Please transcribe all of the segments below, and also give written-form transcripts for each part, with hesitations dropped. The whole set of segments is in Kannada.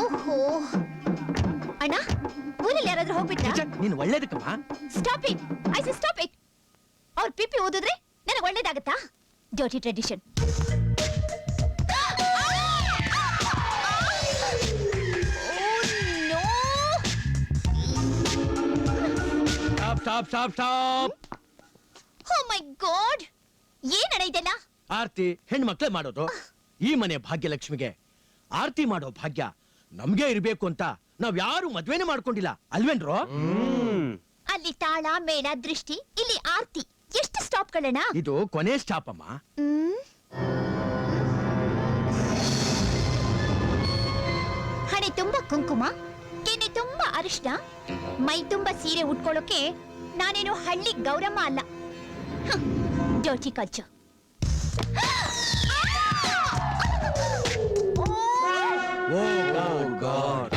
ಓಹೋ ಅಣ್ಣ, ಊರಲ್ಲಿ ಯಾರಾದ್ರೂ ಹೋಗ್ಬಿಟ್ರಾ? ನೀನು ಒಳ್ಳೇದಕ್ಕಮ್ಮ. Stop it, I say stop it. ಅವ್ರ ಪಿಪಿ ಓದಿದ್ರೆ ನನಗೆ ಒಳ್ಳೇದಾಗತ್ತಾ? Dirty tradition. Stop stop stop. Oh my god, ಏನ್ ನಡೆಯಿದೆಲ್ಲ? ಆರ್ತಿ ಹೆಣ್ಮಕ್ಳೇ ಮಾಡೋದು. ಈ ಮನೆ ಭಾಗ್ಯಲಕ್ಷ್ಮಿಗೆ ಆರ್ತಿ ಮಾಡೋ ಭಾಗ್ಯ ನಮ್ಗೆ ಇರ್ಬೇಕು ಅಂತ ನಾವ್ ಯಾರು ಮದ್ವೆನೇ ಮಾಡ್ಕೊಂಡಿಲ್ಲ ಅಲ್ವೇನ್ರೋ? ಅಲ್ಲಿ ತಾಳ ಮೇಳ ದೃಷ್ಟಿ, ಇಲ್ಲಿ ಆರ್ತಿ. ಎಷ್ಟು ಸ್ಟಾಪ್ಗಳಣ್ಣ? ಇದು ಕೊನೆ ಸ್ಟಾಪ್ ಅಮ್ಮ. ಹಣೆ ತುಂಬಾ ಕುಂಕುಮ, ಕೆನೆ ತುಂಬಾ ಅರಿಶಿನ, ಮೈ ತುಂಬಾ ಸೀರೆ ಉಟ್ಕೊಳ್ಳೋಕೆ ನಾನೇನು ಹಳ್ಳಿ ಗೌರಮ್ಮ ಅಲ್ಲ. Dirty culture. Oh God.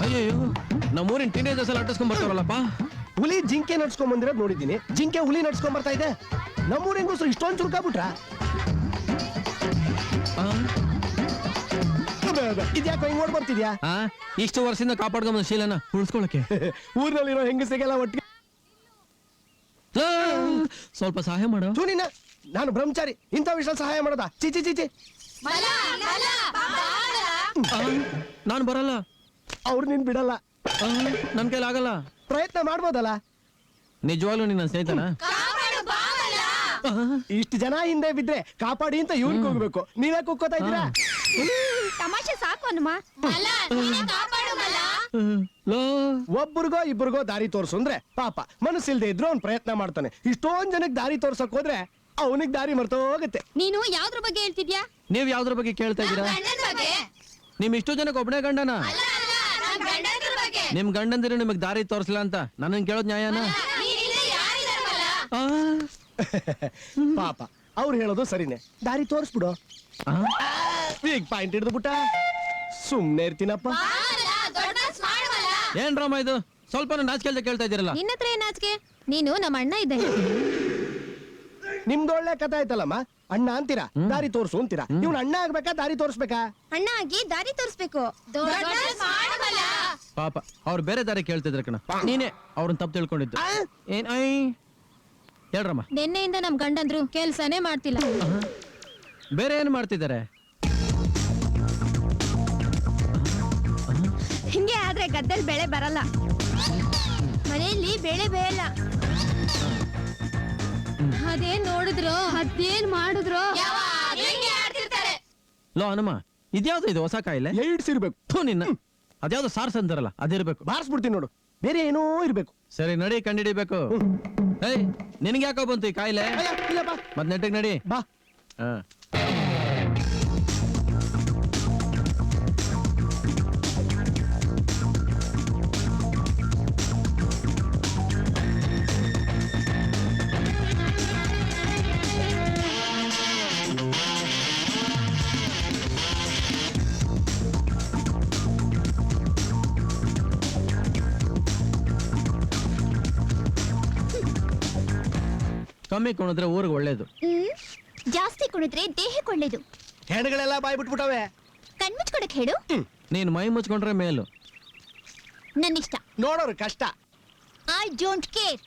ಅಯ್ಯೋ, ನಮ್ಮೂರಿನ ಟೀನೇಜರ್ಸ್ ಎಲ್ಲ ಅಟ್ಟಿಸ್ಕೊಂಡ್ ಬರ್ತಾರಲ್ಲಪ್ಪ. ಹುಲಿ ಜಿಂಕೆ ನಡ್ಸ್ಕೊಂಡ್ ಬಂದಿರೋದು ನೋಡಿದ್ದೀನಿ, ಜಿಂಕೆ ಹುಲಿ ನಡ್ಸ್ಕೊಂಡ್ ಬರ್ತಾ ಇದೆ. ನಮ್ಮೂರಿಂಗೋಸ್ಕರ ಇಷ್ಟೊಂದು ಚುರುಕಾಗ್ಬಿಟ್ರ? ಇದ್ಯಾಕೋ ಹಿಂಗ್ ಓಡ್ ಬರ್ತಿದ್ಯಾ? ಇಷ್ಟು ವರ್ಷದಿಂದ ಕಾಪಾಡ್ಕೊಂಬಂದ ಶೀಲನ ಉಳಿಸ್ಕೊಳಕ್ಕೆ ಊರಿನಲ್ಲಿರೋ ಹೆಂಗಸಿಗೆಲ್ಲ ಒಟ್ಟಿಗೆ ಸ್ವಲ್ಪ ಸಹಾಯ ಮಾಡು. ಸುನಿನ, ನಾನು ಬ್ರಹ್ಮಚಾರಿ, ಇಂಥ ವಿಷಯ ಸಹಾಯ ಮಾಡೋದಾ? ಚಿಚಿ ಚಿಚಿ, ನಾನು ಬರಲ್ಲ. ಅವ್ರು ನಿನ್ ಬಿಡಲ್ಲ. ನನ್ ಕೈಲಾಗಲ್ಲ. ಪ್ರಯತ್ನ ಮಾಡ್ಬೋದಲ್ಲ? ನಿಜವಾಗ್ಲೂ ನಿನ್ನ ಸ್ನೇಹಿತನ? ಇಷ್ಟು ಜನ ಹಿಂದೆ ಬಿದ್ರೆ ಕಾಪಾಡಿ ಅಂತ ಇವ್ರಿಗೆ ಹೋಗ್ಬೇಕು, ನೀವೇ ಕುಕ್ಕೋತಾ ಇದ್ದೀರಾ? ತಮಾಷೆ ಸಾಕು ಹನುಮ. ಒಬ್ಬರಿಗೋ ಇಬ್ಬರಿಗೋ ದಾರಿ ತೋರ್ಸು ಅಂದ್ರೆ ಪಾಪ ಮನಸ್ಸಿಲ್ದೆ ಇದ್ರು ಅವ್ನ್ ಪ್ರಯತ್ನ ಮಾಡ್ತಾನೆ. ಇಷ್ಟೊಂದ್ ಜನಕ್ಕೆ ದಾರಿ ತೋರ್ಸಕ್ ಹೋದ್ರೆ ಅವನಿಗೆ ದಾರಿ ಮರ್ತೋಗುತ್ತೆ. ನೀನು ಯಾವ್ದ್ರ ಬಗ್ಗೆ ಹೇಳ್ತಿದ್ಯಾ? ನೀವ್ ಯಾವ್ದ್ರ ಬಗ್ಗೆ ಕೇಳ್ತಾ ಇದ್ದೀರಾ? ನಿಮ್ ಇಷ್ಟು ಜನಕ್ಕೆ ಒಬ್ಬನೇ ಗಂಡನ? ನಿಮ್ ಗಂಡಂದಿರು ನಿಮಗ್ ದಾರಿ ತೋರ್ಸಲ್ಲ ಅಂತ ನನ್ನ ಕೇಳೋದ್ ನ್ಯಾಯನ? ಪಾಪ ಅವ್ರು ಹೇಳೋದು ಸರಿನೇ, ದಾರಿ ತೋರಿಸ್ಬಿಡು. ಈಗ ಪಾಯಿಂಟ್ ಹಿಡಿದು ಬಿಟ್ಟ. ಸುಮ್ನೆ ಇರ್ತೀನಪ್ಪ. ಏನ್ ರಾಮ ಇದು? ಸ್ವಲ್ಪ ನಾಚಿಕೆ ಕೇಳ್ತಾ ಇದ್ದೀರಲ್ಲ. ನಿನ್ನ ಹತ್ರ ಏನ್ ನಾಚಿಕೆ? ನೀನು ನಮ್ಮ ಅಣ್ಣ ಇದ್ದೆ. ನಿಮ್ದು ಒಳ್ಳೆ ಕಥೆ ಆಯ್ತಲ್ಲಮ್ಮ. ಅಣ್ಣ ಅಂತೀರಾ, ದಾರಿ ತೋರ್ಸು ಅಂತೀರಾ. ಇವ್ನ ಅಣ್ಣ ಆಗ್ಬೇಕಾ ದಾರಿ ತೋರ್ಸ್ಬೇಕಾ? ಅಣ್ಣ ಆಗಿ ದಾರಿ ತೋರಿಸ್ಬೇಕು. ಪಾಪ ಅವ್ರು ಬೇರೆ ದಾರಿ ಕೇಳ್ತಿದ್ರ ಕಣ. ನೀನೇ ಅವ್ರನ್ನ ತಪ್ಪು ತಿಳ್ಕೊಂಡಿದ್ದು. ಏನ್ ಹೇಳ್ರಮ್ಮ. ನಿನ್ನೆಯಿಂದ ನಮ್ ಗಂಡಂದ್ರು ಕೆಲ್ಸನೇ ಮಾಡ್ತಿಲ್ಲ. ಬೇರೆ ಏನ್ ಮಾಡ್ತಿದ್ದಾರೆ? ಹಿಂಗೆ ಆದ್ರೆ ಗದ್ದೆಲ್ ಬೆಳೆ ಬರಲ್ಲ, ಮನೆಯಲ್ಲಿ ಬೆಳೆ ಬೇಯಲ್ಲ. ಅದೇನ್ ನೋಡಿದ್ರು ಅದೇನ್ ಮಾಡಿದ್ರು ಲೋ ಹನುಮ, ಇದ್ಯಾವ್ದು ಇದು ಹೊಸ ಕಾಯಿಲೆ? ಏಡ್ಸ್ ಇರ್ಬೇಕು. ನಿನ್ನ ಅದ್ಯಾವ್ದು ಸಾರ್ಸ್ ಅಂತಾರಲ್ಲ ಅದಿರ್ಬೇಕು. ಬಾರಿಸ್ಬಿಡ್ತೀನಿ ನೋಡು, ಬೇರೆ ಏನೋ ಇರ್ಬೇಕು. ಸರಿ ನಡಿ, ಕಂಡಿಡಿಬೇಕು. ಏಯ್, ನಿನ್ಗೆ ಯಾಕೋ ಬಂತು ಈ ಕಾಯಿಲೆ? ಇಲ್ಲಪ್ಪ, ಮತ್ ನೆಟ್ಟಿಗೆ ನಡಿ ಬಾ. ಕಮ್ಮಿ ಕುಣಿದ್ರೆ ಊರಿಗೆ ಒಳ್ಳೇದು. ಜಾಸ್ತಿ ಕುಣಿದ್ರೆ ದೇಹಕ್ಕೆ ಒಳ್ಳೇದು. ಹೆಣ್ಗಳೆಲ್ಲ ಬಾಯ್ ಬಿಟ್ಬಿಟ್ಟವೆ. ಕಣ್ಮುಚ್ಕೊಡಕ್ ಹೇಳು. ನೀನ್ ಮೈ ಮುಚ್ಕೊಂಡ್ರೆ ಮೇಲು. ನನ್ನಿಷ್ಟ. ನೋಡೋರು ಕಷ್ಟ. I don't care.